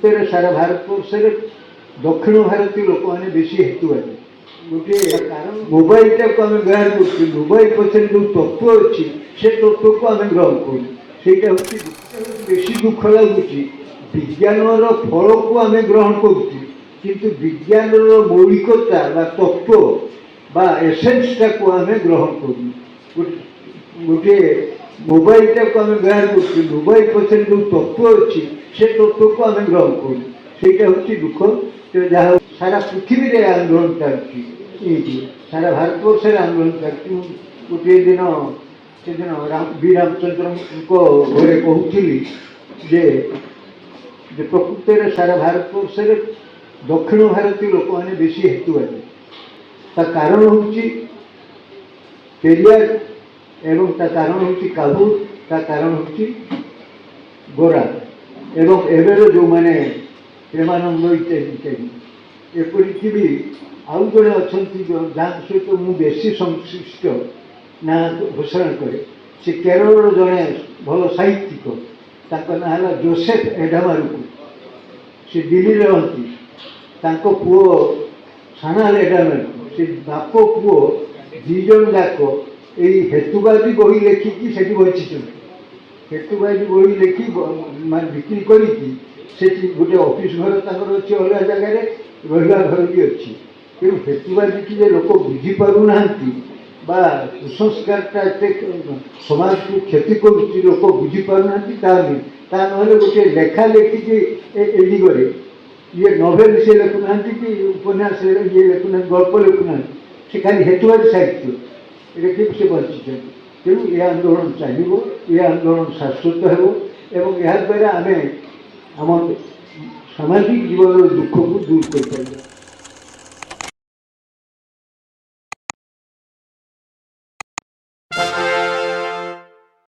ପ୍ରକୃତରେ ସାରା ଭାରତବର୍ଷରେ ଦକ୍ଷିଣ ଭାରତୀୟ ଲୋକମାନେ ବେଶୀ ହେତୁବାଦୀ। ଗୋଟିଏ କାରଣ ମୋବାଇଲଟାକୁ ଆମେ ବ୍ୟବହାର କରୁଛୁ, ମୋବାଇଲ ପଛରେ ଯେଉଁ ତତ୍ତ୍ୱ ଅଛି ସେ ତତ୍ତ୍ୱକୁ ଆମେ ଗ୍ରହଣ କରୁ। ସେଇଟା ହେଉଛି ବେଶୀ ଦୁଃଖ ଲାଗୁଛି। ବିଜ୍ଞାନର ଫଳକୁ ଆମେ ଗ୍ରହଣ କରୁଛୁ, କିନ୍ତୁ ବିଜ୍ଞାନର ମୌଳିକତା ବା ତତ୍ତ୍ୱ ବା ଏସେନ୍ସଟାକୁ ଆମେ ଗ୍ରହଣ କରୁଛୁ। ଗୋଟିଏ ମୋବାଇଲଟାକୁ ଆମେ ବ୍ୟବହାର କରୁଛୁ, ମୋବାଇଲ ପଛରେ ଯେଉଁ ତତ୍ତ୍ୱ ଅଛି ସେ ତତ୍ତ୍ୱକୁ ଆମେ ଗ୍ରହଣ କରୁ। ସେଇଟା ହେଉଛି ଦୁଃଖ। ଯାହା ସାରା ପୃଥିବୀରେ ଆନ୍ଦୋଳନ ଚାଲିଛି, ସାରା ଭାରତବର୍ଷରେ ଆନ୍ଦୋଳନ ଚାଲିଛି। ଗୋଟିଏ ଦିନ ସେଦିନ ବି ରାମଚନ୍ଦ୍ରଙ୍କ ଘରେ କହୁଥିଲି ଯେ ପ୍ରକୃତରେ ସାରା ଭାରତବର୍ଷରେ ଦକ୍ଷିଣ ଭାରତୀୟ ଲୋକମାନେ ବେଶୀ ହେତୁବାଦୀ। ତା କାରଣ ହେଉଛି ପେରିୟାର ଏବଂ ତା କାରଣ ହେଉଛି କାବୁଲ, ତା କାରଣ ହେଉଛି ଗୋରା ଏବଂ ଏବେର ଯେଉଁମାନେ ପ୍ରେମାନନ୍ଦ ଇତ୍ୟାଦି ଇତ୍ୟାଦି। ଏପରିକି ବି ଆଉ ଜଣେ ଅଛନ୍ତି ଯାହା ସହିତ ମୁଁ ବେଶୀ ସଂଶ୍ଳିଷ୍ଟ ନାଁ ଘୋଷଣା କରେ। ସେ କେରଳର ଜଣେ ଭଲ ସାହିତ୍ୟିକ, ତାଙ୍କ ନାଁ ହେଲା ଜୋସେଫ ଏଡାମାରୁକୁ। ସେ ଦିଲ୍ଲୀରେ ରହନ୍ତି। ତାଙ୍କ ପୁଅ ସାନାଲ ଏଡାମାରୁକୁ, ସେ ବାପ ପୁଅ ଦୁଇ ଜଣ ଯାକ ଏଇ ହେତୁବାଦୀ ବହି ଲେଖିକି ସେଠି ବଞ୍ଚିଛନ୍ତି। ହେତୁବାଦୀ ବହି ଲେଖି ମାନେ ବିକ୍ରି କରିକି ସେଠି ଗୋଟେ ଅଫିସ ଘର ତାଙ୍କର ଅଛି, ଅଲଗା ଜାଗାରେ ରହିବା ଘର ବି ଅଛି। ତେଣୁ ହେତୁବାଦୀକି ଯେ ଲୋକ ବୁଝିପାରୁନାହାନ୍ତି ବା କୁସଂସ୍କାରଟା ଏତେ ସମାଜକୁ କ୍ଷତି କରୁଛି ଲୋକ ବୁଝିପାରୁନାହାନ୍ତି, ତାହା ନୁହେଁ। ତା ନହେଲେ ଗୋଟିଏ ଲେଖା ଲେଖିକି ଏ ଦିଗରେ ଇଏ ନଭେଲ ସିଏ ଲେଖୁନାହାନ୍ତି କି ଉପନ୍ୟାସ ଇଏ ଲେଖୁନାହାନ୍ତି, ଗଳ୍ପ ଲେଖୁନାହାନ୍ତି, ସେ ଖାଲି ହେତୁବାଦୀ ସାହିତ୍ୟ ଲେଖିକି ସେ ବଞ୍ଚିଛନ୍ତି। ତେଣୁ ଏ ଆନ୍ଦୋଳନ ଚାଲିବ, ଏ ଆନ୍ଦୋଳନ ଶାଶ୍ୱତ ହେବ ଏବଂ ଏହାଦ୍ୱାରା ଆମେ ଆମ ସାମାଜିକ ଜୀବନର ଦୁଃଖକୁ ଦୂର କରିପାରିବା।